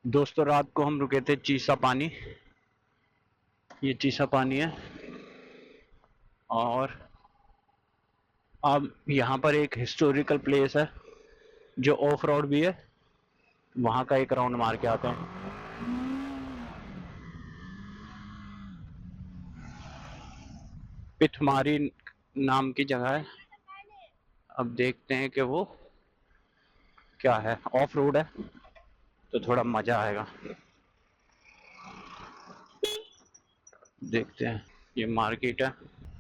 दोस्तों रात को हम रुके थे चीसा पानी। ये चीसा पानी है और अब यहाँ पर एक हिस्टोरिकल प्लेस है जो ऑफ रोड भी है, वहाँ का एक राउंड मार के आते हैं। पिथमारी नाम की जगह है। अब देखते हैं कि वो क्या है। ऑफ रोड है तो थोड़ा मजा आएगा। देखते हैं। ये मार्केट है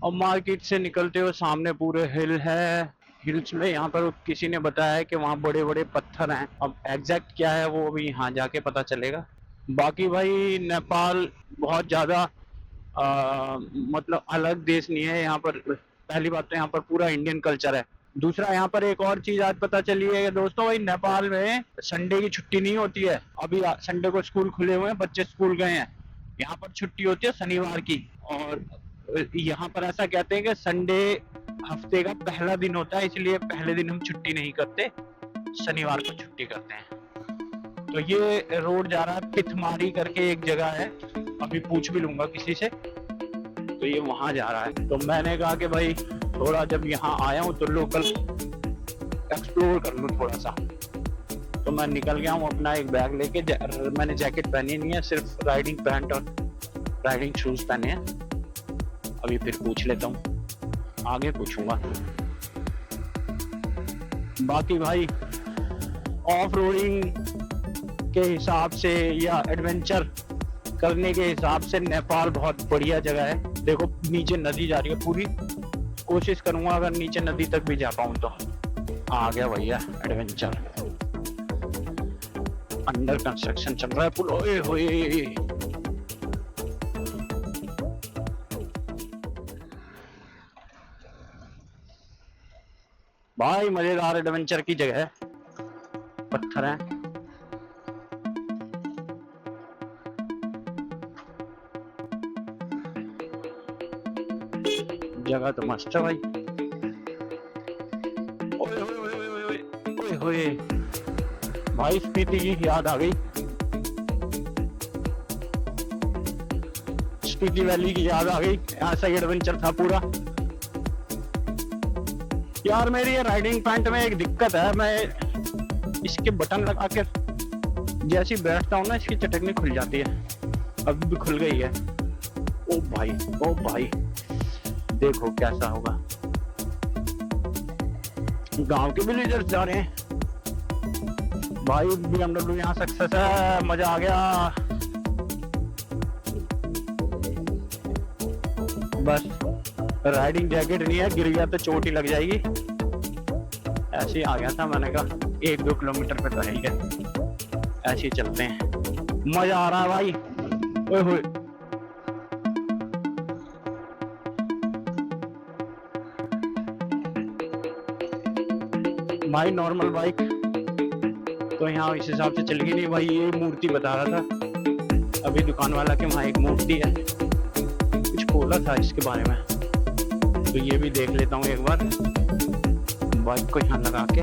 और मार्केट से निकलते हुए सामने पूरे हिल है। हिल्स में यहाँ पर किसी ने बताया है कि वहाँ बड़े बड़े पत्थर हैं। अब एग्जैक्ट क्या है वो अभी यहाँ जाके पता चलेगा। बाकी भाई नेपाल बहुत ज़्यादा मतलब अलग देश नहीं है। यहाँ पर पहली बात तो यहाँ पर पूरा इंडियन कल्चर है। दूसरा यहाँ पर एक और चीज आज पता चली है दोस्तों, भाई नेपाल में संडे की छुट्टी नहीं होती है। अभी संडे को स्कूल खुले हुए हैं, बच्चे स्कूल गए हैं। यहाँ पर छुट्टी होती है शनिवार की। और यहाँ पर ऐसा कहते हैं कि संडे हफ्ते का पहला दिन होता है, इसलिए पहले दिन हम छुट्टी नहीं करते, शनिवार को छुट्टी करते हैं। तो ये रोड जा रहा है पिथमारी करके एक जगह है, अभी पूछ भी लूंगा किसी से। तो ये वहां जा रहा है। तो मैंने कहा कि भाई थोड़ा जब यहाँ आया हूँ तो लोकल एक्सप्लोर कर लूँ थोड़ा सा। तो मैं निकल गया हूँ अपना एक बैग लेके। मैंने जैकेट पहनी नहीं है, सिर्फ राइडिंग पैंट और राइडिंग शूज पहने हैं। अभी फिर पूछ लेता हूँ, आगे पूछूंगा। बाकी भाई ऑफ रोडिंग के हिसाब से या एडवेंचर करने के हिसाब से नेपाल बहुत बढ़िया जगह है। देखो नीचे नदी जा रही है पूरी। कोशिश करूंगा अगर नीचे नदी तक भी जा पाऊं तो। आ गया भैया एडवेंचर। अंडर कंस्ट्रक्शन चल रहा है पुल। ओए होए भाई मजेदार एडवेंचर की जगह है। पत्थर है। जगह तो मस्त है भाई। ओए ओए ओए ओए भाई स्पीति की याद आ गई। स्पीति वैली की याद आ गई। ऐसा ही एडवेंचर था पूरा। यार मेरी ये राइडिंग पैंट में एक दिक्कत है, मैं इसके बटन लगा के जैसे बैठता हूँ ना इसकी चटकनी खुल जाती है। अभी भी खुल गई है। ओ भाई देखो कैसा होगा। गांव के विलेजर्स जा रहे हैं भाई। BMW यहाँ सक्सेस है, मजा आ गया। बस राइडिंग जैकेट नहीं है, गिर गया तो चोट ही लग जाएगी। ऐसे ही आ गया था, मैंने कहा 1-2 किलोमीटर पे तो है ही है। ऐसे ही चलते हैं, मजा आ रहा है भाई। ओए होए भाई नॉर्मल बाइक तो यहाँ इस हिसाब से चलेगी नहीं भाई। ये मूर्ति बता रहा था अभी दुकान वाला के वहाँ एक मूर्ति है, कुछ बोला था इसके बारे में। तो ये भी देख लेता हूँ एक बार बाइक को यहाँ लगा के।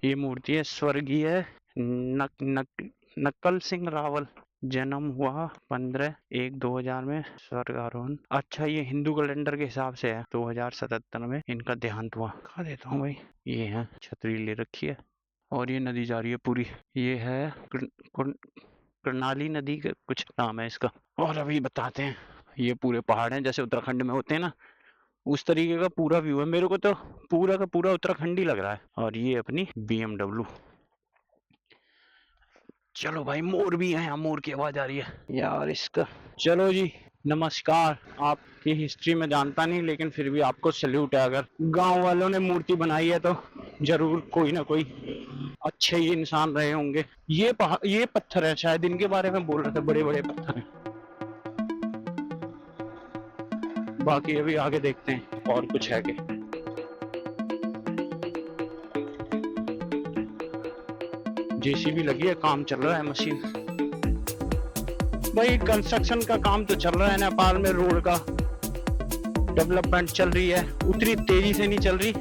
ये मूर्ति है स्वर्गीय नक्कल सिंह रावल। जन्म हुआ 15/1/2000 में, स्वर्गारोहण। अच्छा ये हिंदू कैलेंडर के हिसाब से है, 2077 में इनका देहांत हुआ। खा देता हूँ भाई। ये है छतरी ले रखी है और ये नदी जा रही है पूरी। ये है कर्णाली नदी का कुछ नाम है इसका। और अभी बताते हैं, ये पूरे पहाड़ हैं जैसे उत्तराखंड में होते हैं ना, उस तरीके का पूरा व्यू है। मेरे को तो पूरा का पूरा उत्तराखंड ही लग रहा है। और ये अपनी BMW। चलो भाई मोर भी है यहाँ, मोर की आवाज आ रही है यार इसका। चलो जी नमस्कार। आपकी हिस्ट्री में जानता नहीं लेकिन फिर भी आपको सैल्यूट है। अगर गांव वालों ने मूर्ति बनाई है तो जरूर कोई ना कोई अच्छे ही इंसान रहे होंगे। ये पत्थर है शायद, इनके बारे में बोल रहे थे, बड़े बड़े पत्थर हैं। बाकी अभी आगे देखते हैं और कुछ है क्या। JCB लगी है, काम चल रहा है, मशीन। भाई कंस्ट्रक्शन का काम तो चल रहा है नेपाल में। रोड का डेवलपमेंट चल रही है, उतनी तेजी से नहीं चल रही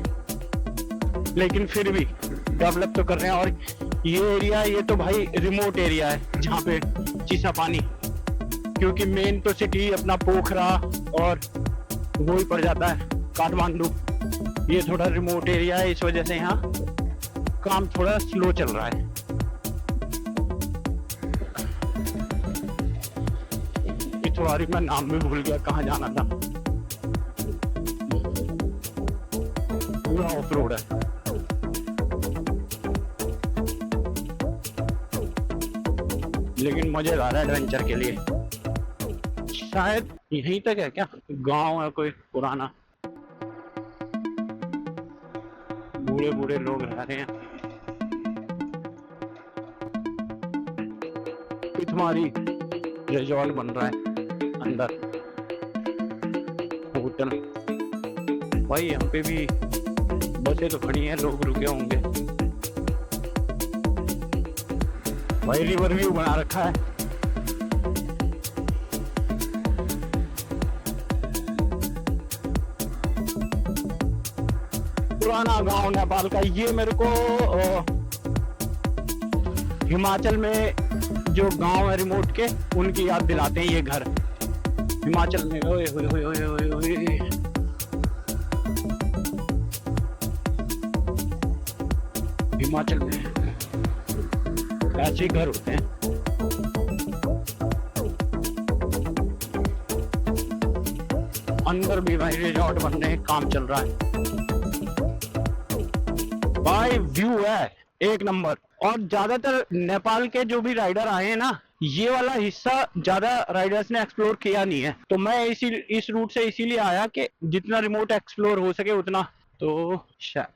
लेकिन फिर भी डेवलप तो कर रहे हैं। और ये एरिया, ये तो भाई रिमोट एरिया है जहाँ पे चीसा पानी, क्योंकि मेन तो सिटी अपना पोखरा और वो ही पड़ जाता है काठमांडू। ये थोड़ा रिमोट एरिया है, इस वजह से यहाँ काम थोड़ा स्लो चल रहा है। इतवारी मैं नाम भी भूल गया, कहाँ जाना था। पूरा ऑफ रोड है। लेकिन मजेदार है एडवेंचर के लिए। शायद यहीं तक है क्या, गांव है कोई पुराना, बूढ़े बूढ़े लोग रह रहे हैं। इतमारी रिजॉर्ट बन रहा है अंदर, होटल। भाई यहाँ पे भी बसें तो खड़ी हैं, लोग रुके होंगे। भाई रिवर व्यू बना रखा है। पुराना गांव नेपाल का। ये मेरे को हिमाचल में जो गांव है रिमोट के, उनकी याद दिलाते हैं ये घर। हिमाचल में ओए होए होए होए होए होए। हिमाचल में ऐसे ही घर होते हैं। अंदर भी भाई रिजॉर्ट बन रहे हैं, काम चल रहा है। भाई व्यू है एक नंबर। और ज्यादातर नेपाल के जो भी राइडर आए हैं ना, ये वाला हिस्सा ज्यादा राइडर्स ने एक्सप्लोर किया नहीं है। तो मैं इस रूट से इसीलिए आया कि जितना रिमोट एक्सप्लोर हो सके उतना। तो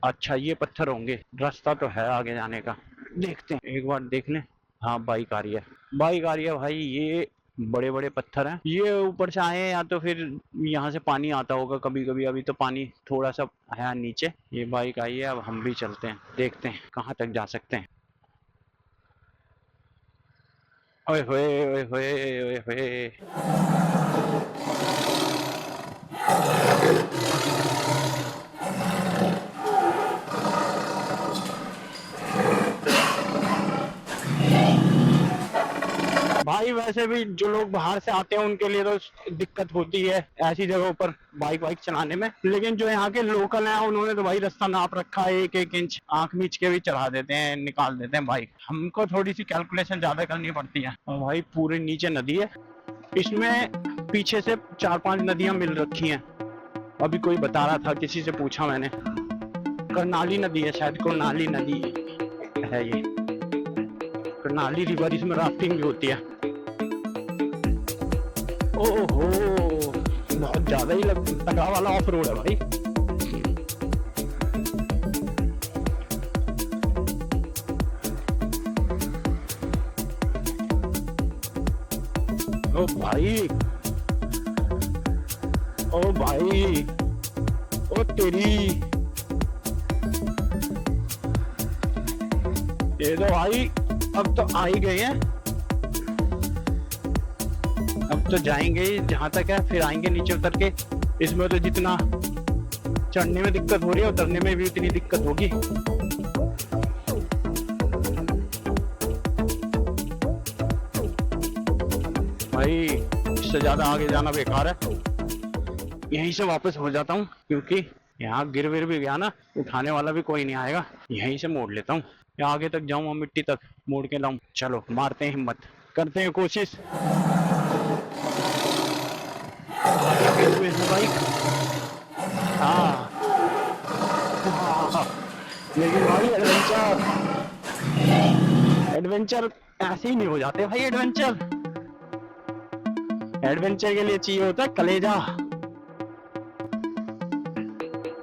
अच्छा ये पत्थर होंगे, रास्ता तो है आगे जाने का। देखते हैं, एक बार देख लें। हाँ बाइक आ रही है, बाइक आ रही है भाई। ये बड़े बड़े पत्थर हैं, ये ऊपर से आए हैं या तो फिर यहाँ से पानी आता होगा कभी कभी। अभी तो पानी थोड़ा सा है नीचे। ये बाइक आई है, अब हम भी चलते हैं, देखते हैं कहाँ तक जा सकते हैं। ओए होए ओए होए ओए होए। भाई वैसे भी जो लोग बाहर से आते हैं उनके लिए तो दिक्कत होती है ऐसी जगहों पर बाइक चलाने में। लेकिन जो यहाँ के लोकल हैं उन्होंने तो भाई रास्ता नाप रखा है, एक एक इंच आंख मीच के भी चढ़ा देते हैं, निकाल देते हैं बाइक। हमको थोड़ी सी कैलकुलेशन ज्यादा करनी पड़ती है। और भाई पूरे नीचे नदी है, इसमें पीछे से 4-5 नदियां मिल रखी हैं। अभी कोई बता रहा था, किसी से पूछा मैंने, करनाली नदी है शायद, करनाली नदी है ये, करनाली रिवर। इसमें राफ्टिंग भी होती है। ओहो बहुत ज्यादा ही तगड़ा वाला ऑफ रोड है भाई। ओ भाई, ओ भाई, ओ तेरी, ये तो भाई अब तो आ ही गए हैं। अब तो जाएंगे जहां तक है, फिर आएंगे नीचे उतर के। इसमें तो जितना चढ़ने में दिक्कत हो रही है, उतरने में भी उतनी दिक्कत होगी। भाई इससे ज्यादा आगे जाना बेकार है, यहीं से वापस हो जाता हूँ, क्योंकि यहाँ गिर विर भी गया ना, उठाने वाला भी कोई नहीं आएगा। यहीं से मोड़ लेता हूँ, या आगे तक जाऊँ और मिट्टी तक मोड़ के लाऊं। चलो मारते हैं हिम्मत, करते हैं कोशिश। बाइक हाँ, लेकिन भाई एडवेंचर ऐसे ही नहीं हो जाते भाई। एडवेंचर के लिए चाहिए होता है कलेजा।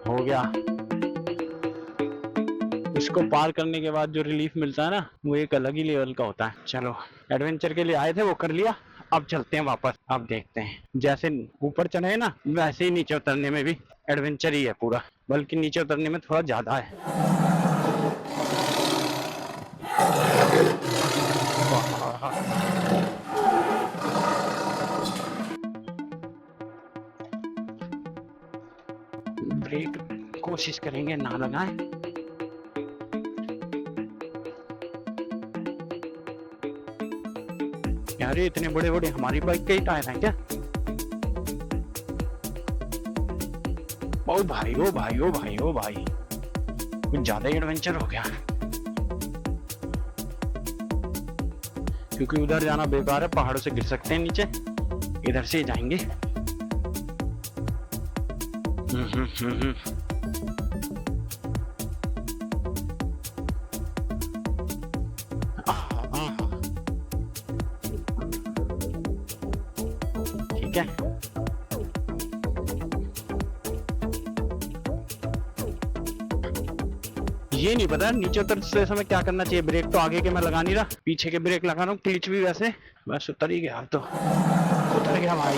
हो गया। उसको पार करने के बाद जो रिलीफ मिलता है ना, वो एक अलग ही लेवल का होता है। चलो एडवेंचर के लिए आए थे, वो कर लिया, अब चलते हैं वापस। अब देखते हैं, जैसे ऊपर चढ़े ना वैसे ही नीचे उतरने में भी एडवेंचर ही है पूरा, बल्कि नीचे उतरने में थोड़ा ज्यादा है। ब्रेक कोशिश करेंगे ना लगाएं। अरे इतने बड़े बड़े हमारी बाइक के ही टायर हैं क्या? ओ भाई ओ भाई ओ भाई ओ भाई, कुछ ज्यादा ही एडवेंचर हो गया। क्योंकि उधर जाना बेकार है, पहाड़ों से गिर सकते हैं नीचे, इधर से ही जाएंगे। ठीक है, ये नहीं पता नीचे उतरते समय क्या करना चाहिए। ब्रेक तो आगे के मैं लगा नहीं रहा, पीछे के ब्रेक लगा रहा हूँ, क्लिच भी वैसे बस उतर ही गया। तो उतर गया भाई।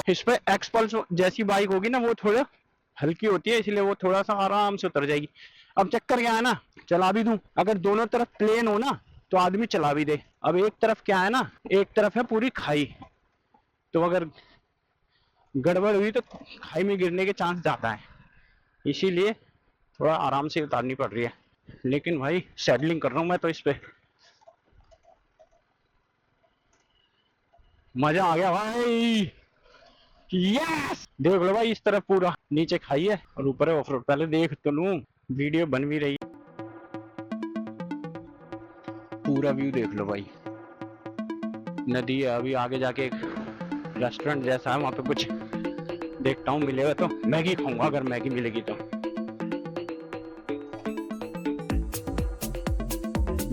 इस पे एक्सपल्स जैसी बाइक होगी ना, वो थोड़ा हल्की होती है, इसलिए वो थोड़ा सा आराम से उतर जाएगी। अब चक्कर क्या है ना, चला भी दूं, अगर दोनों तरफ प्लेन हो ना तो आदमी चला भी दे। अब एक तरफ क्या है ना, एक तरफ है पूरी खाई, तो अगर गड़बड़ हुई तो खाई में गिरने के चांस ज्यादा है, इसीलिए थोड़ा आराम से उतारनी पड़ रही है। लेकिन भाई सैडलिंग कर रहा हूं मैं तो इस पे, मजा आ गया भाई। यस, देख लो भाई, इस तरफ पूरा नीचे खाई है और ऊपर है ऑफ रोड। पहले देख तो लूं, वीडियो बन भी रही है। पूरा व्यू देख लो भाई, नदी है। अभी आगे जाके एक रेस्टोरेंट जैसा है, वहां पे कुछ देखता हूँ, मिलेगा तो मैगी खाऊंगा, अगर मैगी मिलेगी तो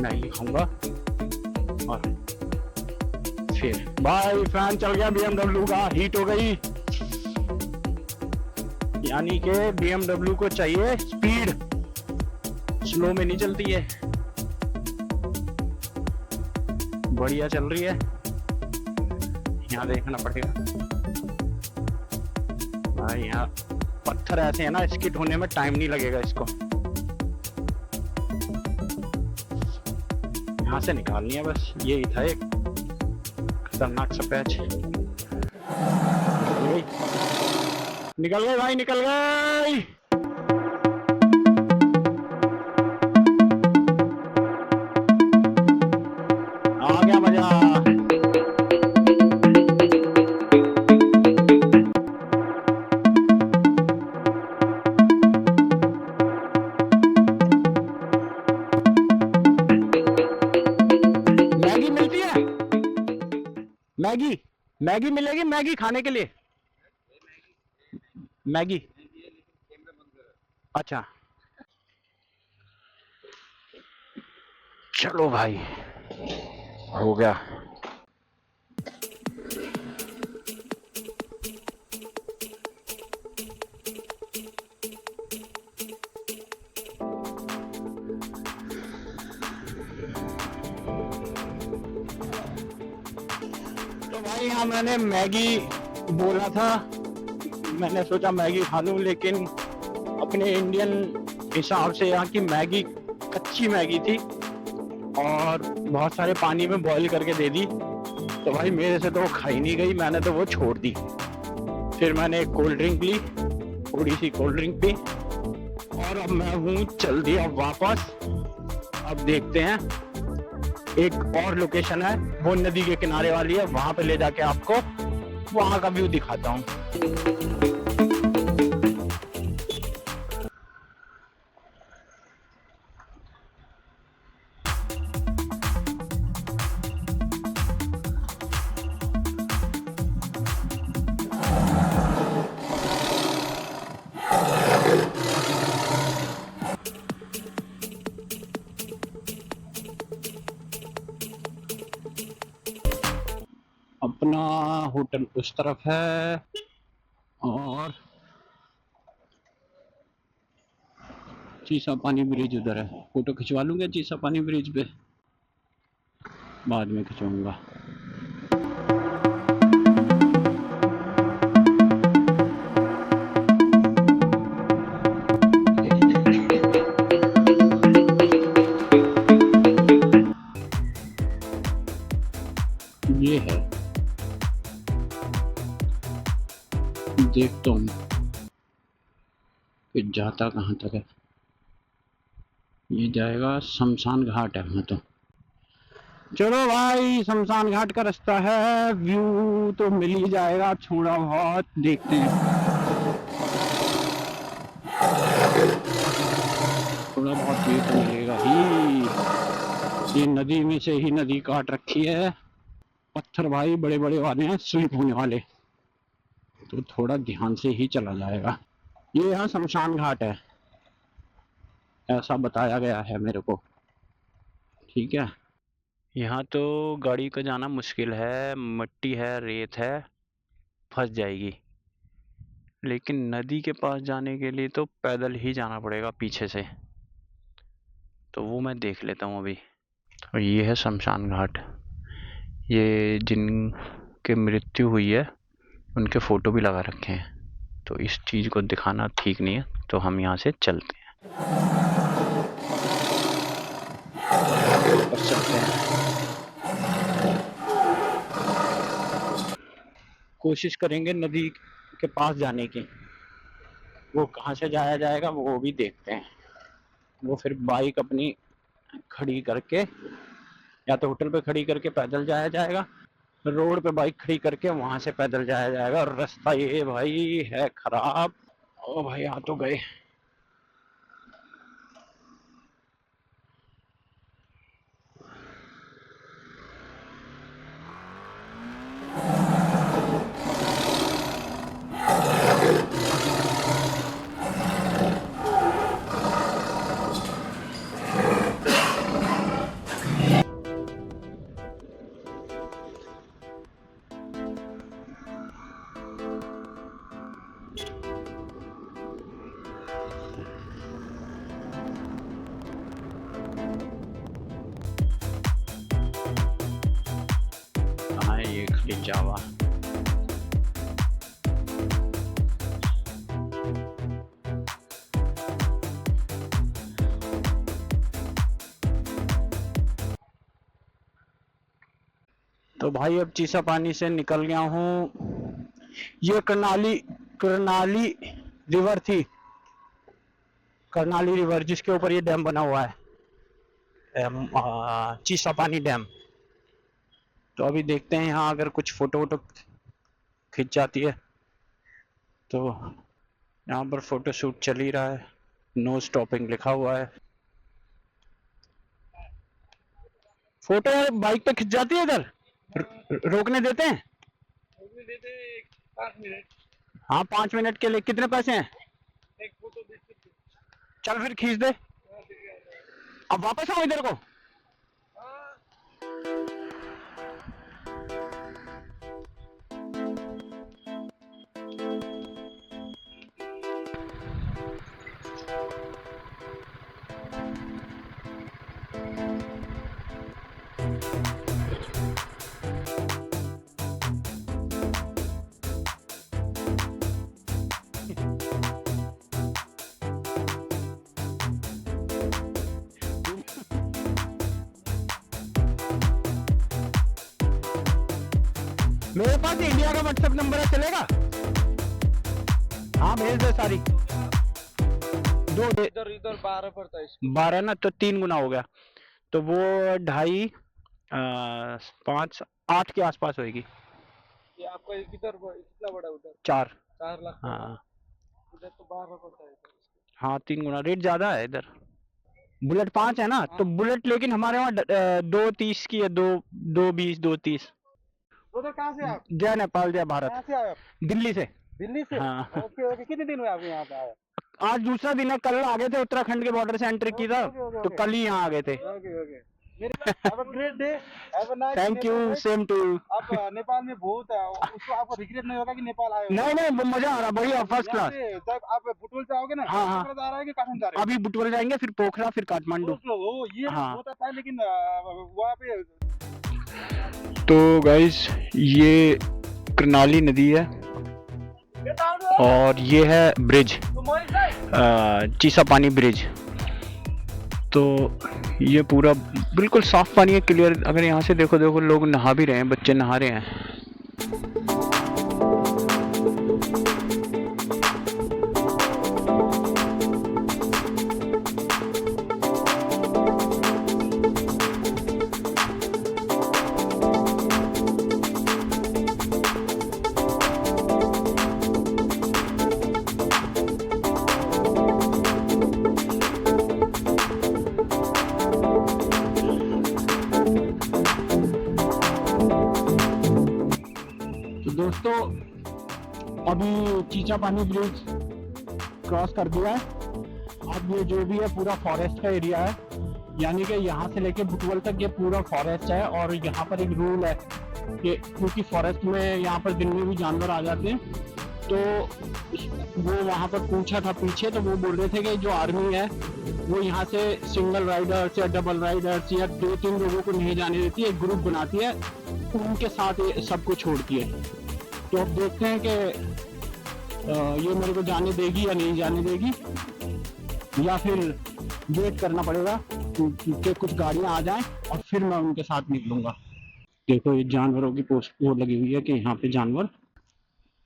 मैगी खाऊंगा। और फिर भाई फैन चल गया BMW का, हीट हो गई। यानी कि BMW को चाहिए स्पीड, स्लो में नहीं चलती है। बढ़िया चल रही है, यहाँ देखना पड़ेगा भाई। यहाँ पत्थर ऐसे है ना, स्किड होने में टाइम नहीं लगेगा इसको। यहाँ से निकालनी है बस, यही था एक खतरनाक सा पैच। निकल गए भाई, निकल गए। आ गया मजा। मैगी मिलती है, मैगी मैगी मिलेगी, मैगी खाने के लिए। मैगी, अच्छा चलो भाई, हो गया। तो भाई यहाँ मैंने मैगी बोला था, मैंने सोचा मैगी खा लूं, लेकिन अपने इंडियन हिसाब से यहाँ की मैगी कच्ची मैगी थी और बहुत सारे पानी में बॉईल करके दे दी। तो भाई मेरे से तो वो खाई नहीं गई, मैंने तो वो छोड़ दी। फिर मैंने एक कोल्ड ड्रिंक ली, थोड़ी सी कोल्ड ड्रिंक पी, और अब मैं हूँ चल दिया वापस। अब देखते हैं, एक और लोकेशन है, वो नदी के किनारे वाली है, वहां पे ले जाके आपको वहां का व्यू दिखाता हूँ। अपना होटल उस तरफ है और चीसा पानी ब्रिज उधर है। फोटो खिंचवा लूंगा चीसा पानी ब्रिज पे, बाद में खिंचवाऊंगा। ये है, देखता हूँ कि जाता कहाँ तक है। ये जाएगा शमशान घाट है वहाँ तो। चलो भाई, शमशान घाट का रास्ता है, व्यू तो मिल ही जाएगा, थोड़ा बहुत देखते हैं, थोड़ा बहुत व्यू तो मिलेगा ही। ये नदी में से ही नदी काट रखी है, पत्थर भाई बड़े बड़े वाले हैं, स्लिप होने वाले, तो थोड़ा ध्यान से ही चला जाएगा। ये यहाँ शमशान घाट है, ऐसा बताया गया है मेरे को, ठीक है। यहाँ तो गाड़ी का जाना मुश्किल है, मिट्टी है, रेत है, फंस जाएगी। लेकिन नदी के पास जाने के लिए तो पैदल ही जाना पड़ेगा पीछे से, तो वो मैं देख लेता हूँ अभी। और ये है शमशान घाट, ये जिनके मृत्यु हुई है उनके फोटो भी लगा रखे हैं, तो इस चीज़ को दिखाना ठीक नहीं है, तो हम यहाँ से चलते हैं। बस चलते हैं, कोशिश करेंगे नदी के पास जाने की, वो कहाँ से जाया जाएगा वो भी देखते हैं। वो फिर बाइक अपनी खड़ी करके, या तो होटल पे खड़ी करके पैदल जाया जाएगा, रोड पे बाइक खड़ी करके वहां से पैदल जाया जाएगा। और रास्ता ये भाई है खराब। ओ भाई आ तो गए। कहाँ है ये खड़ी जावा? तो भाई अब चीसा पानी से निकल गया हूँ। ये करनाली रिवर थी, करनाली रिवर, जिसके ऊपर ये डैम बना हुआ है, चीसा पानी डैम। तो अभी देखते हैं यहाँ अगर कुछ फोटो वोटो खिंच जाती है तो। यहाँ पर फोटो शूट चल ही रहा है, नो स्टॉपिंग लिखा हुआ है। फोटो बाइक पे खिंच जाती है इधर? रोकने देते हैं? 5 मिनट। हाँ 5 मिनट के लिए कितने पैसे हैं? एक फोटो देख सकते हो। चल फिर खींच दे, अब वापस आओ इधर को। मेरे पास इंडिया का व्हाट्सएप नंबर है, चलेगा? हाँ भेज दे सारी। दो इधर 12 पड़ता है इसको। 12 ना, तो 3 गुना हो गया, तो वो 2.5 5 8 के आसपास होगी। ये आपका किधर कितना बड़ा उधर? 4 लाख। हाँ उधर तो 12 पड़ता है। हाँ 3 गुना रेट ज्यादा है इधर। बुलेट 5 है ना, हाँ। तो बुलेट लेकिन हमारे वहाँ 2.30 की है, 2.20 2.30। उधर कहाँ से आप? जय नेपाल जय भारत। कहाँ से आए आप? दिल्ली से। दिल्ली से? हाँ। ओके ओके, कितने दिन हुए आप यहाँ पे आए? आज दूसरा दिन है, कल आ गए थे, उत्तराखंड के बॉर्डर से एंट्री की था, तो कल ही यहाँ आ गए थे। Okay okay, have a great day, have a nice. Thank you, same to you. आप नेपाल में बहुत उसको आपको रिग्रेट नहीं होगा कि नेपाल आए हो? नहीं नहीं मजा आ रहा, बढ़िया फर्स्ट यहाँ क्लास। से जब आप बुटवल से आओगे ना, हाँ, हाँ। पोखरा जा रहा है कि काठमांडू जा रहे हो? अभी बुटवल जाएंगे, फिर पोखरा, फिर काठमांडू। ओ, ये हाँ। बहुत अच्छा है, लेकिन वहाँ पे तो गाइस ये करनाली नदी है और ये है ब्रिज, चीसा पानी ब्रिज। तो ये पूरा बिल्कुल साफ पानी है, क्लियर। अगर यहाँ से देखो लोग नहा भी रहे हैं, बच्चे नहा रहे हैं। अभी चीचा पानी ब्रिज क्रॉस कर दिया है। अब ये जो भी है पूरा फॉरेस्ट का एरिया है, यानी कि यहाँ से लेके बुटवल तक ये पूरा फॉरेस्ट है। और यहाँ पर एक रूल है कि क्योंकि फॉरेस्ट में यहाँ पर दिन में भी जानवर आ जाते हैं, तो वो वहाँ पर पूछा था पीछे, तो वो बोल रहे थे कि जो आर्मी है वो यहाँ से सिंगल राइडर्स या डबल राइडर्स या 2-3 लोगों को नहीं जाने देती, एक ग्रुप बनाती है, उनके साथ ये सबको छोड़ती है। तो अब देखते हैं कि ये मेरे को जाने देगी या नहीं जाने देगी, या फिर वेट करना पड़ेगा कि कुछ गाड़ियां आ जाएं और फिर मैं उनके साथ निकलूंगा। देखो ये जानवरों की पोस्ट वो लगी हुई है कि यहाँ पे जानवर।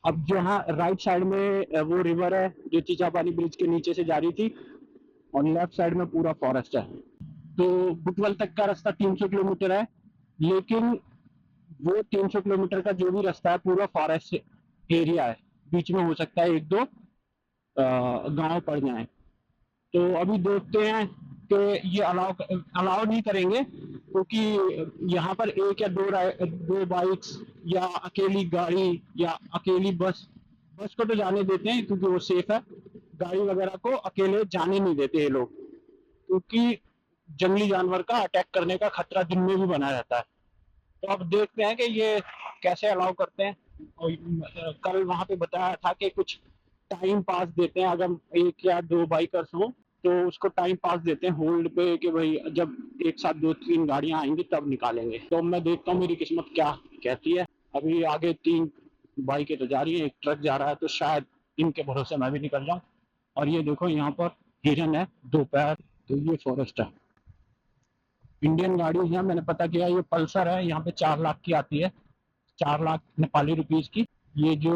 अब जहाँ राइट साइड में वो रिवर है जो चीचापानी ब्रिज के नीचे से जा रही थी, और लेफ्ट साइड में पूरा फॉरेस्ट है। तो बुटवल तक का रास्ता 300 किलोमीटर है, लेकिन वो 300 किलोमीटर का जो भी रास्ता है पूरा फॉरेस्ट एरिया है। बीच में हो सकता है 1-2 गांव पड़ जाए। तो अभी देखते हैं कि ये अलाउ नहीं करेंगे, क्योंकि यहाँ पर 1 या 2 बाइक्स या अकेली गाड़ी या अकेली बस को तो जाने देते हैं क्योंकि वो सेफ है। गाड़ी वगैरह को अकेले जाने नहीं देते ये लोग, क्योंकि जंगली जानवर का अटैक करने का खतरा दिन में भी बना रहता है। तो अब देखते हैं कि ये कैसे अलाउ करते हैं। और कल वहां पे बताया था कि कुछ टाइम पास देते हैं, अगर 1 या 2 बाइकर्स हो तो उसको टाइम पास देते हैं होल्ड पे, कि भाई जब एक साथ 2-3 गाड़ियां आएंगी तब निकालेंगे। तो मैं देखता हूँ मेरी किस्मत क्या कहती है। अभी आगे 3 बाइकें तो जा रही है, एक ट्रक जा रहा है, तो शायद इनके भरोसे मैं भी निकल जाऊं। और ये देखो यहाँ पर हिरन है 2 पैर। तो ये फॉरेस्ट है, इंडियन गाड़ी है, मैंने पता किया, ये पल्सर है, यहाँ पे 4 लाख की आती है, 4 लाख नेपाली रुपीज की। ये जो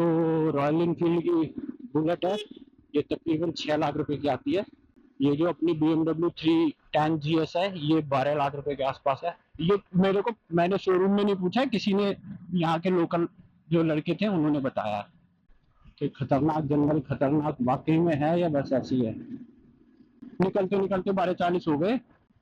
रॉयल इनफील्ड की बुलेट है ये तकरीबन 6 लाख रुपए की आती है। ये जो अपनी BMW 310 GS है ये 12 लाख रुपए के आसपास है। ये मैंने शोरूम में नहीं पूछा, किसी ने यहाँ के लोकल जो लड़के थे उन्होंने बताया कि खतरनाक जंगल, खतरनाक वाकई में है या बस ऐसी है। निकलते निकलते 12:40 हो गए।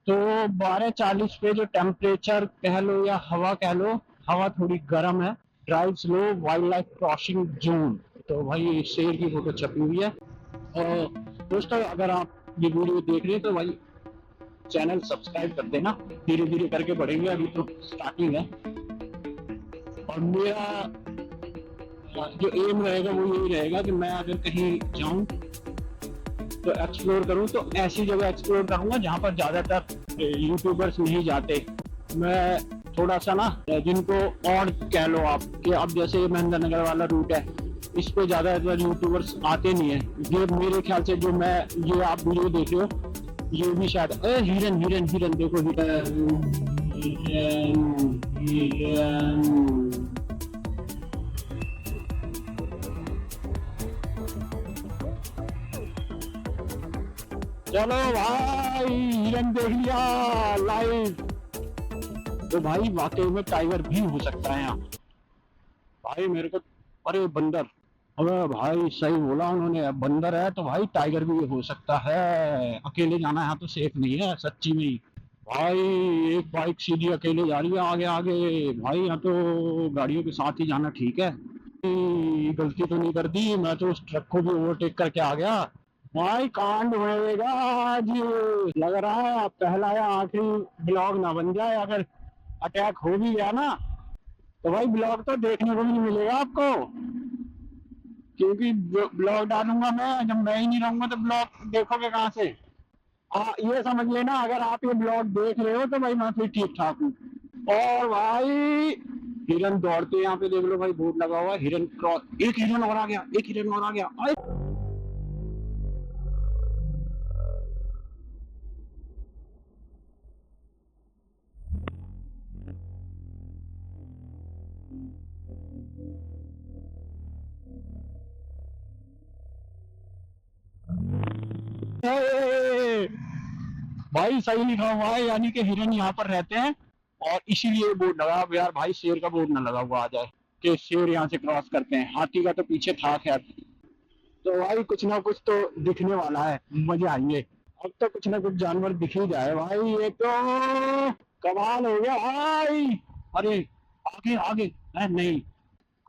तो 12:40 पे जो टेम्परेचर कह लो या हवा कह लो, हवा थोड़ी गर्म है। Drive slow, wild life crossing zone. तो भाई शेर की फोटो छपी हुई है। और दोस्तों अगर आप ये वीडियो देख रहे हैं तो भाई चैनल सब्सक्राइब कर देना, धीरे धीरे करके बढ़ेंगे, अभी तो स्टार्टिंग है। और मेरा जो एम रहेगा वो यही रहेगा कि मैं अगर कहीं जाऊं तो एक्सप्लोर करूं, तो ऐसी जगह एक्सप्लोर करूंगा जहां पर ज्यादातर यूट्यूबर्स नहीं जाते। मैं थोड़ा सा ना जिनको और कह लो आप कि अब जैसे महेंद्र नगर वाला रूट है, इस पे ज्यादातर यूट्यूबर्स आते नहीं है। ये मेरे ख्याल से जो मैं ये आप वीडियो देख रहे हो ये भी शायद हिरन हिरन हिरन देखो, हिरन हिरन। चलो भाई हिरन देख लिया लाइव। तो भाई वाकई में टाइगर भी हो सकता है यहाँ भाई मेरे को। अरे बंदर, अबे भाई सही बोला उन्होंने, बंदर है तो भाई टाइगर भी हो सकता है। अकेले जाना यहाँ तो सेफ नहीं है सच्ची में भाई। एक बाइक सीधी अकेले जा रही है आगे आगे भाई, यहाँ तो गाड़ियों के साथ ही जाना ठीक है। गलती तो नहीं कर दी, मैं तो उस ट्रक को भी ओवरटेक करके आ गया भाई। कांड होएगा आज, लग रहा है पहला या आखिरी ब्लॉग ना बन जाए। अगर अटैक हो भी गया ना तो भाई ब्लॉग तो देखने को भी नहीं मिलेगा आपको, क्योंकि ब्लॉग डालूंगा मैं, जब मैं ही नहीं रहूंगा तो ब्लॉग देखोगे कहाँ से। ये समझ लेना अगर आप ये ब्लॉग देख रहे हो तो भाई मैं फिर ठीक ठाक हूँ। और भाई हिरन दौड़ते यहाँ पे देख लो भाई, बोर्ड लगा हुआ है हिरन क्रॉस। एक हिरन और आ गया, एक हिरन और आ गया। भाई सही लिखा हुआ है, यानी कि हिरन यहाँ पर रहते हैं और इसीलिए बोर्ड लगा। यार भाई शेर का बोर्ड ना लगा हुआ आ जाए कि शेर यहाँ से क्रॉस करते हैं। हाथी का तो पीछे था खैर। तो भाई कुछ ना कुछ तो दिखने वाला है, मजे आएंगे। अब तो कुछ ना कुछ जानवर दिख ही जाए भाई, ये तो कमाल हो गया भाई। अरे आगे आगे नहीं,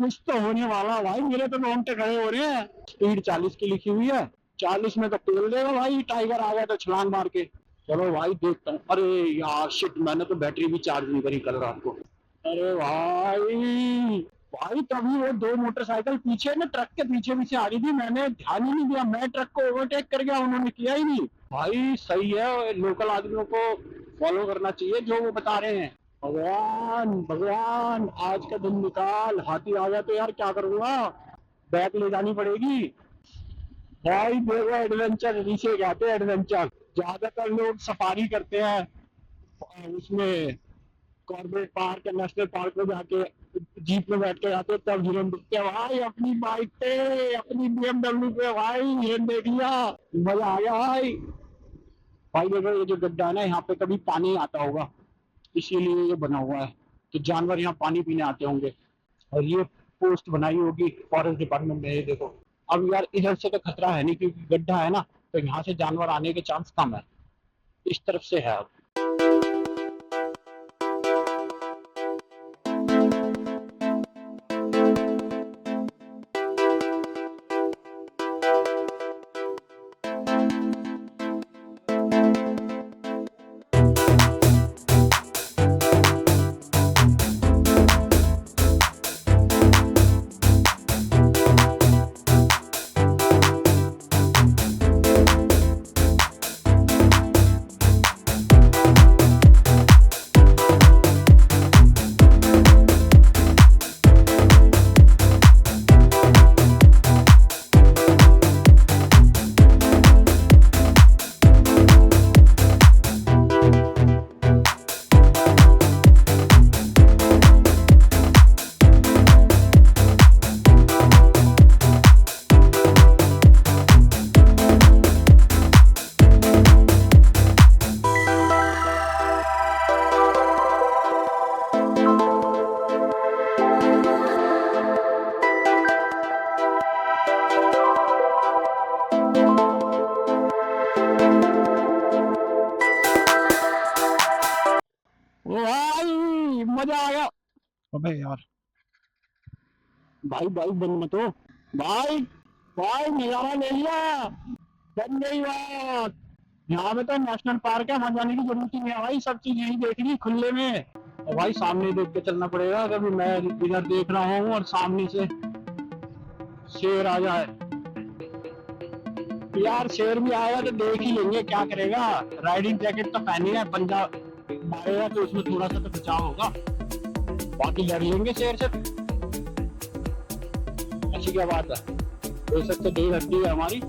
कुछ तो होने वाला भाई, मेरे तो रोंगटे खड़े हो रहे हैं। स्पीड 40 की लिखी हुई है, 40 में तो तोड़ देगा भाई, टाइगर आ गया तो छलांग मार के। चलो भाई देखता हूँ। अरे यार शिट, मैंने तो बैटरी भी चार्ज नहीं करी कल रात को। अरे भाई, भाई तभी वो दो मोटरसाइकिल पीछे ना, ट्रक के पीछे पीछे आ रही थी, मैंने ध्यान ही नहीं दिया, मैं ट्रक को ओवरटेक कर गया, उन्होंने किया ही नहीं। भाई सही है, लोकल आदमियों को फॉलो करना चाहिए जो वो बता रहे हैं। भगवान भगवान, आज का दिन निकाल, हाथी आ गया तो यार क्या करूंगा, बैग ले जानी पड़ेगी। भाई देखो एडवेंचर इसे कहते हैं, एडवेंचर। ज्यादातर लोग सफारी करते हैं उसमें, कॉर्बेट पार्क या नेशनल पार्क में जाके जीप में बैठ के जाते हैं, तब हिरन दिखते हैं। भाई अपनी बाइक पे, अपनी BMW पे भाई हिरन देख लिया, मजा आ गया भाई। भाई देखो ये जो गड्ढा है ना, यहाँ पे कभी पानी आता होगा, इसीलिए ये बना हुआ है, तो जानवर यहाँ पानी पीने आते होंगे। और ये पोस्ट बनाई होगी फॉरेस्ट डिपार्टमेंट ने, ये देखो। अब यार इधर से तो खतरा है नहीं क्योंकि गड्ढा है ना, तो यहाँ से जानवर आने के चांस कम है, इस तरफ से है। अब भाई मजा आ गया। अबे यार भाई, बाइक बंद मत हो भाई, भाई नजारा ले लिया, बन गई बात। यहाँ पे तो नेशनल पार्क है, वहां जाने की जरूरत ही नहीं है भाई, सब चीज यही देख ली खुले में। और भाई सामने देख के चलना पड़ेगा, अगर मैं इधर देख रहा हूँ और सामने से शेर आ जाए, यार शेर भी आएगा तो देख ही लेंगे, क्या करेगा। राइडिंग जैकेट तो पहनी है, पंजा मारेगा तो उसमें थोड़ा सा तो बचाव होगा, बाकी लड़ लेंगे शेर से। ऐसी क्या बात है, बेशक तो देर हड्डी है हमारी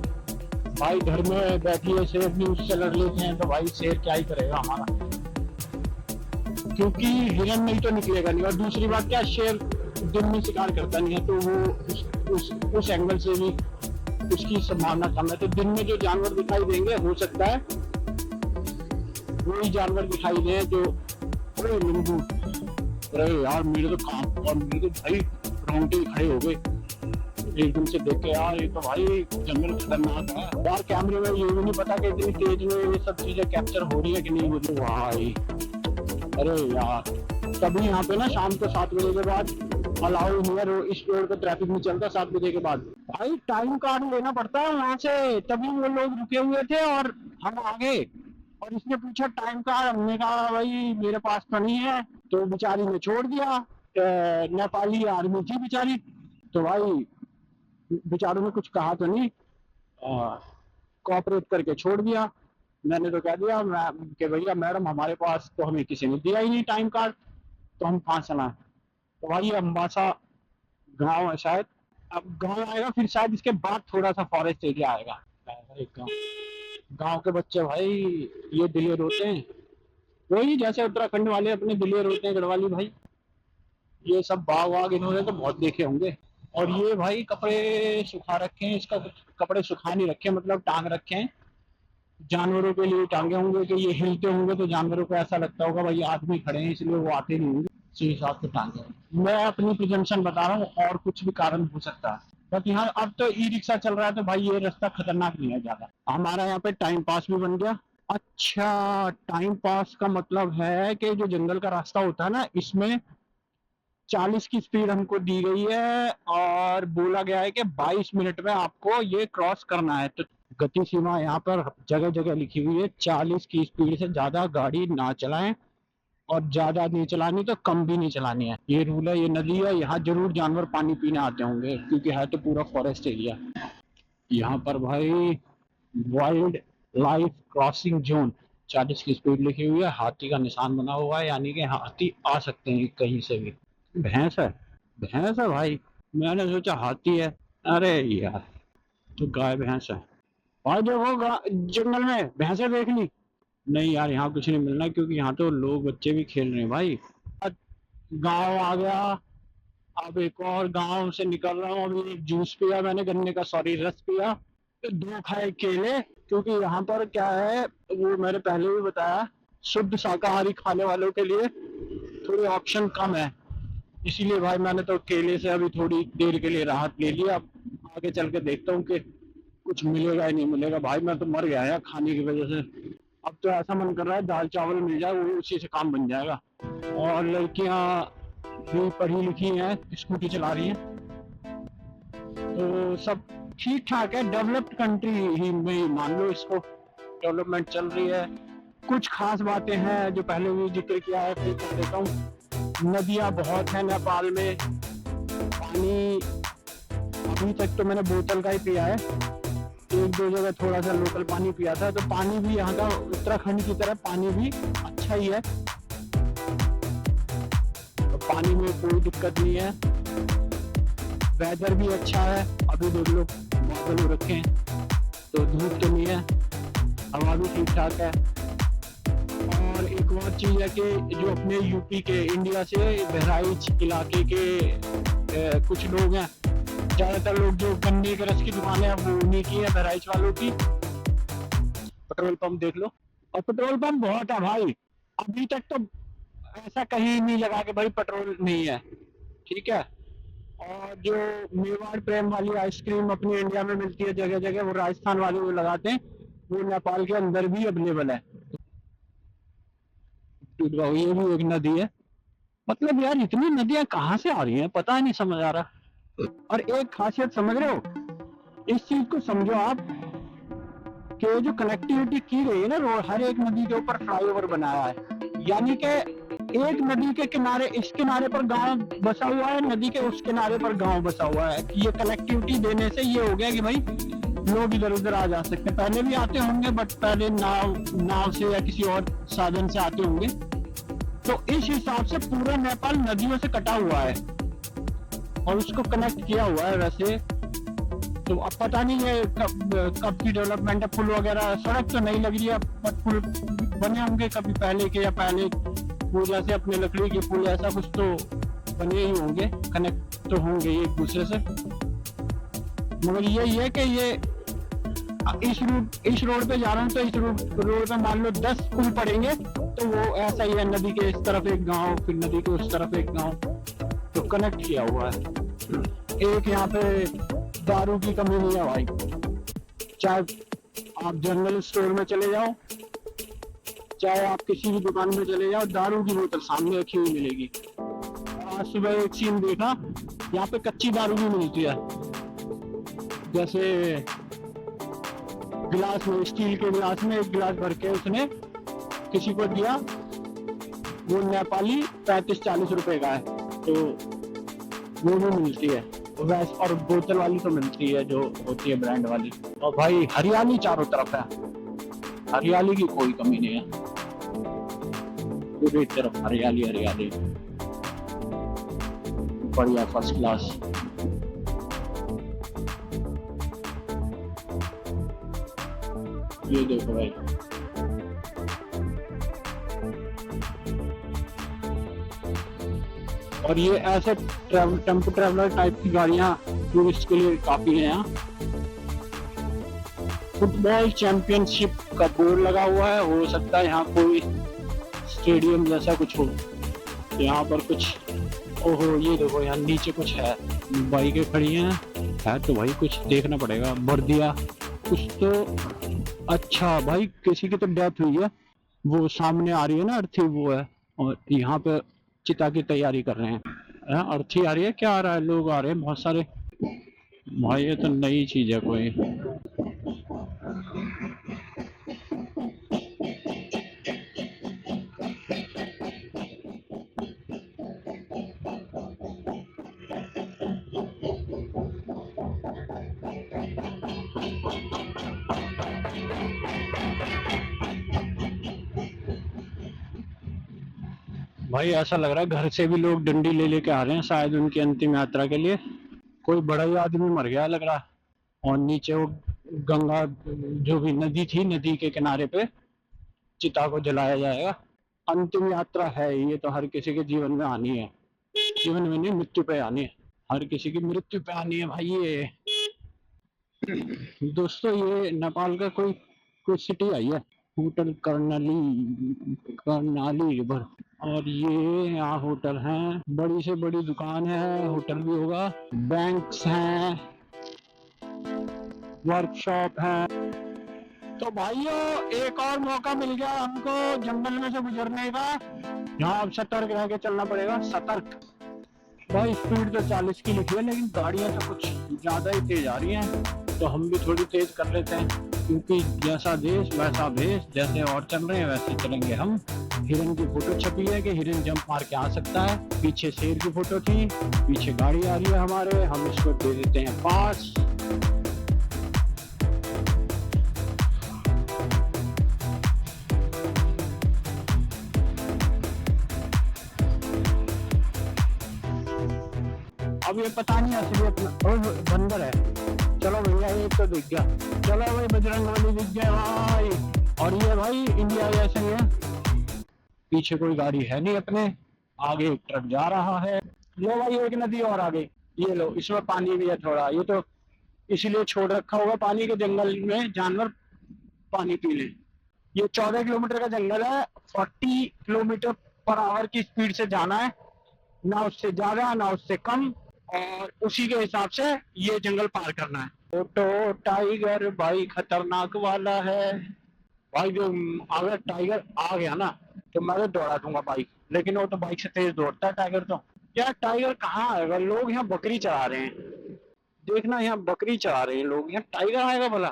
भाई, घर में बैठी है शेर भी उससे लड़ लेते हैं, तो भाई शेर क्या ही करेगा हमारा, क्योंकि हिरन नहीं तो निकलेगा नहीं। और दूसरी बात क्या, शेर दिन में शिकार करता नहीं है, तो वो उस एंगल से भी उसकी संभावना कम है। तो दिन में जो जानवर दिखाई देंगे, हो सकता है वही जानवर दिखाई दे जो, अरे नींबू, अरे यार मेरे तो काम, और मेरे तो भाई रोंगटे खड़े हो गए एकदम से देख के। यार ये तो भाई जंगल खतरनाक है यार, कैमरे में ये भी नहीं पता कि इतनी तेज में ये सब चीजें कैप्चर हो रही है कि नहीं हो रही भाई। अरे यार तभी यहाँ पे ना शाम को 7 बजे के बाद अलाउ नहीं है, इस रोड पे ट्रैफिक नहीं चलता 7 बजे के बाद। भाई टाइम कार्ड लेना पड़ता है वहां से, तभी वो लोग रुके हुए थे और हम आगे, और इसने पूछा टाइम कार्ड, हमने कहा भाई मेरे पास तो नहीं है, तो बेचारी ने छोड़ दिया। नेपाली आर्मी थी बेचारी, तो भाई बेचारों ने कुछ कहा तो नहीं, कोऑपरेट करके छोड़ दिया। मैंने तो कह दिया कि भैया मैडम हमारे पास तो हमें किसी ने दिया ही नहीं टाइम कार्ड, तो हम कहाँ चलाएं। तो भाई ये अम्बासा गांव है शायद, अब गांव आएगा फिर शायद इसके बाद थोड़ा सा फॉरेस्ट एरिया आएगा। एक गांव के बच्चे भाई ये दिलेर होते हैं, वही जैसे उत्तराखंड वाले अपने दिलेर होते हैं गढ़वाली भाई। ये सब बाघ वाघ इन्होंने तो बहुत देखे होंगे। और ये भाई कपड़े सुखा रखे हैं, इसका कुछ कपड़े सुखा नहीं रखे, मतलब टांग रखे हैं, जानवरों के लिए टांगे होंगे कि ये हिलते होंगे तो जानवरों को ऐसा लगता होगा भाई आदमी खड़े हैं, इसलिए वो आते नहीं होंगे, इसी हिसाब से टांगे। मैं अपनी प्रिजम्पशन बता रहा हूँ, और कुछ भी कारण हो सकता है। बट यहाँ अब तो ई रिक्शा चल रहा है, तो भाई ये रास्ता खतरनाक नहीं है ज्यादा। हमारा यहाँ पे टाइम पास भी बन गया। अच्छा, टाइम पास का मतलब है कि जो जंगल का रास्ता होता है ना, इसमें 40 की स्पीड हमको दी गई है और बोला गया है कि 22 मिनट में आपको ये क्रॉस करना है। तो गति सीमा यहाँ पर जगह जगह लिखी हुई है, 40 की स्पीड से ज्यादा गाड़ी ना चलाएं और ज्यादा नहीं चलानी तो कम भी नहीं चलानी है। ये रूल है, ये नदी है, यहाँ जरूर जानवर पानी पीने आते होंगे क्योंकि है तो पूरा फॉरेस्ट एरिया। यहाँ पर भाई वाइल्ड लाइफ क्रॉसिंग जोन 40 की स्पीड लिखी हुई है, हाथी का निशान बना हुआ है, यानी कि हाथी आ सकते हैं कहीं से भी। भैंस है, भैंस है भाई, मैंने सोचा हाथी है, अरे यार तो गाय भैंस है। और जो वो जंगल में भैंसे देख ली? नहीं यार, यहाँ कुछ नहीं मिलना क्योंकि यहाँ तो लोग बच्चे भी खेल रहे हैं भाई। गांव आ गया, अब एक और गांव से निकल रहा हूँ। अभी एक जूस पिया मैंने, गन्ने का, सॉरी रस पिया, 2 खाए केले, क्योंकि यहाँ पर क्या है वो मैंने पहले भी बताया, शुद्ध शाकाहारी खाने वालों के लिए थोड़े ऑप्शन कम है, इसीलिए भाई मैंने तो केले से अभी थोड़ी देर के लिए राहत ले लिया। अब आगे चल के देखता हूँ कि कुछ मिलेगा या नहीं मिलेगा। भाई मैं तो मर गया यार खाने की वजह से। अब तो ऐसा मन कर रहा है दाल चावल मिल जाए, वो उसी से काम बन जाएगा। और लड़कियां भी पढ़ी लिखी हैं, स्कूटी चला रही हैं, तो सब ठीक ठाक है। डेवलप्ड कंट्री ही में मान लो इसको, डेवलपमेंट चल रही है। कुछ खास बातें हैं जो पहले भी जिक्र किया है, फिर कर देता हूँ। नदियाँ बहुत हैं नेपाल में, पानी अभी तक तो मैंने बोतल का ही पिया है, 1-2 जगह थोड़ा सा लोकल पानी पिया था। तो पानी भी यहाँ का उत्तराखंड की तरह पानी भी अच्छा ही है, तो पानी में कोई दिक्कत नहीं है। वेदर भी अच्छा है, अभी देख लो बादल हो रखे हैं तो धूप तो नहीं है, हवा भी ठीक ठाक है। और एक और चीज़ है कि जो अपने यूपी के, इंडिया से बहराइच इलाके के कुछ लोग हैं, ज्यादातर लोग जो गन्ने के रस की दुकानें हैं वो उन्हीं की है, बहराइच वालों की। पेट्रोल पंप देख लो, और पेट्रोल पंप बहुत है भाई, अभी तक तो ऐसा कहीं नहीं लगा कि भाई पेट्रोल नहीं है, ठीक है। और जो मेवाड़ प्रेम वाली आइसक्रीम अपनी इंडिया में मिलती है जगह जगह, वो राजस्थान वाले वो लगाते हैं, वो नेपाल के अंदर भी अवेलेबल है। ये भी एक नदी है, मतलब यार इतनी नदियां कहाँ से आ रही हैं पता नहीं समझ आ रहा। और एक खासियत समझ रहे हो, इस चीज को समझो आप कि जो कनेक्टिविटी की गई है ना रोड, हर एक नदी के ऊपर फ्लाईओवर बनाया है, यानी कि एक नदी के किनारे, इस किनारे पर गांव बसा हुआ है, नदी के उस किनारे पर गांव बसा हुआ है। ये कनेक्टिविटी देने से ये हो गया कि भाई लोग इधर उधर आ जा सकते हैं। पहले भी आते होंगे बट पहले नाव से या किसी और साधन से आते होंगे। तो इस हिसाब से पूरा नेपाल नदियों से कटा हुआ है और उसको कनेक्ट किया हुआ है वैसे। तो अब पता नहीं है कब की डेवलपमेंट है, पुल वगैरह, सड़क तो नहीं लग रही है बट पुल बने होंगे कभी पहले के, या पहले वो जैसे अपने लकड़ी के पुल ऐसा कुछ तो बने ही होंगे, कनेक्ट तो होंगे एक दूसरे से। मगर यही है कि ये इस रोड पे जा रहा हूँ तो इस रोड पे मान लो 10 पुल पड़ेंगे, तो वो ऐसा ही है, नदी के इस तरफ एक गांव, फिर नदी के उस तरफ एक गांव, तो कनेक्ट किया हुआ है। एक यहाँ पे दारू की कमी नहीं है भाई, चाहे आप जनरल स्टोर में चले जाओ, चाहे आप किसी भी दुकान में चले जाओ, दारू की बोतल सामने रखी हुई मिलेगी। आज सुबह एक सीन देखा, यहाँ पे कच्ची दारू भी मिलती है, जैसे गिलास में, स्टील के गिलास में एक गिलास भर के उसने किसी को दिया, वो नेपाली 35-40 रुपए का है, तो वो भी मिलती है वैसे। और बोतल वाली तो मिलती है जो होती है ब्रांड वाली। और भाई हरियाली चारों तरफ है, हरियाली की कोई कमी नहीं है, पूरी तरफ हरियाली हरियाली, बढ़िया फर्स्ट क्लास। ये देखो भाई, और ये ऐसे टेम्पो ट्रेवलर टाइप की गाड़ियां टूरिस्ट के लिए काफी है यहाँ। फुटबॉल चैंपियनशिप का बोर्ड लगा हुआ है, हो सकता है यहाँ कोई स्टेडियम जैसा कुछ हो। यहाँ पर कुछ, ओहो ये देखो यहाँ नीचे कुछ है, बाइकें खड़ी हैं, तो भाई कुछ देखना पड़ेगा, बर्दिया कुछ तो। अच्छा भाई किसी की तो डेथ हुई है, वो सामने आ रही है ना अर्थी, वो है, और यहाँ पे चिता की तैयारी कर रहे हैं। अर्थी आ रही है, क्या आ रहा है, लोग आ रहे हैं बहुत सारे। भाई ये तो नई चीज है कोई। भाई ऐसा लग रहा है घर से भी लोग डंडी ले लेके आ रहे हैं शायद उनकी अंतिम यात्रा के लिए। कोई बड़ा ही आदमी मर गया लग रहा है। और नीचे वो गंगा, जो भी नदी थी, नदी के किनारे पे चिता को जलाया जाएगा। अंतिम यात्रा है ये तो, हर किसी के जीवन में आनी है। जीवन में नहीं, मृत्यु पे आनी है। हर किसी की मृत्यु पे आनी है भाई ये। दोस्तों ये नेपाल का कोई कोई सिटी आई है, होटल कर्नाली, कर्नाली रिवर। और ये यहाँ होटल हैं, बड़ी से बड़ी दुकान है, होटल भी होगा, बैंक्स हैं, वर्कशॉप है। तो भाइयों एक और मौका मिल गया हमको जंगल में से गुजरने का। यहाँ अब सतर्क रह के चलना पड़ेगा, सतर्क। भाई स्पीड तो 40 की लिखी है, लेकिन गाड़ियां तो कुछ ज्यादा ही तेज आ रही हैं, तो हम भी थोड़ी तेज कर लेते हैं, क्योंकि जैसा देश वैसा भेष, जैसे और चल रहे हैं वैसे चलेंगे हम। हिरन की फोटो छपी है कि हिरन जंप मार के आ सकता है, पीछे शेर की फोटो थी, पीछे गाड़ी आ रही है हमारे, हम इसको दे देते हैं पास। अब ये पता नहीं असलियत में और बंदर है। चलो भैया ये तो दिख गया, चलो भाई बजरंग बली दिख गया भाई। और ये भाई इंडिया जैसे ही है, पीछे कोई गाड़ी है नहीं अपने, आगे एक ट्रक जा रहा है। लो भाई एक नदी और आ गई, ये लो, इसमें पानी भी है थोड़ा, ये तो इसीलिए छोड़ रखा होगा पानी के, जंगल में जानवर पानी पी ले। ये 14 किलोमीटर का जंगल है, 40 किलोमीटर पर आवर की स्पीड से जाना है, ना उससे ज्यादा ना उससे कम, और उसी के हिसाब से ये जंगल पार करना है। फोटो टाइगर भाई खतरनाक वाला है भाई। जो अगर टाइगर आ गया ना तो मैं तो दौड़ा दूंगा बाइक, लेकिन वो तो बाइक से तेज दौड़ता है टाइगर तो। यार टाइगर कहाँ आएगा, लोग यहाँ बकरी चरा रहे हैं, देखना यहाँ बकरी चरा रहे हैं लोग, यहाँ टाइगर आएगा भला।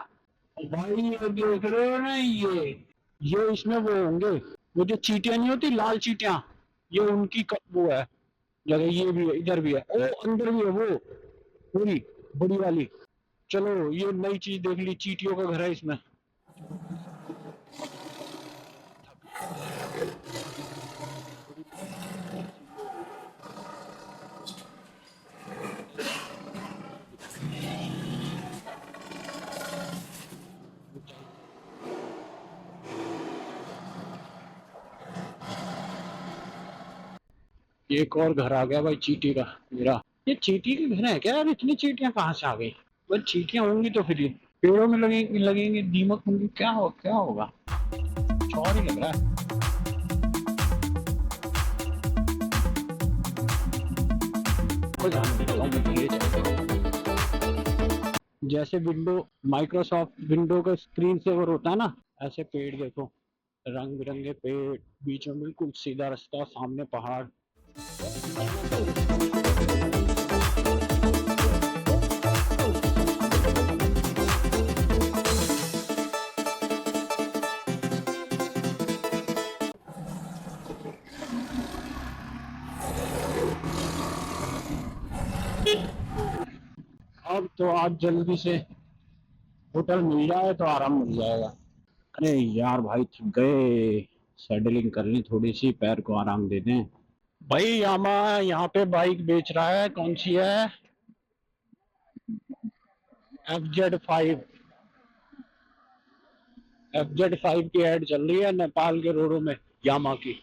भाई ये देख रहे हो ना, ये इसमें वो होंगे, वो जो चींटियां नहीं होती लाल चींटियां, ये उनकी वो है जगह, ये भी है, इधर भी है, ओ अंदर भी है वो पूरी बड़ी वाली। चलो ये नई चीज देख ली, चींटियों का घर है इसमें। एक और घर आ गया भाई चींटी का मेरा। ये चींटी के घर है क्या यार, इतनी चींटियां कहाँ से आ गई। बस चींटियां होंगी तो फिर ये पेड़ों में लगेंगी लगेंगी, दीमक होंगी, क्या होगा, चौर ही लग रहा है। कोई ध्यान नहीं देता हूँ, मैं धीरे चलता हूँ। जैसे विंडो, माइक्रोसॉफ्ट विंडो का स्क्रीन सेवर होता है ना, ऐसे पेड़ देखो, रंग बिरंगे पेड़, बीच में बिल्कुल सीधा रास्ता, सामने पहाड़। अब तो आज जल्दी से होटल मिल जाए तो आराम मिल जाएगा। अरे यार भाई थक गए, सेटलिंग कर ली थोड़ी सी, पैर को आराम दे दें। भाई यामा यहाँ पे बाइक बेच रहा है, कौन सी है, FZ5। FZ5 की ऐड चल रही है नेपाल के रोडों में, यामा की।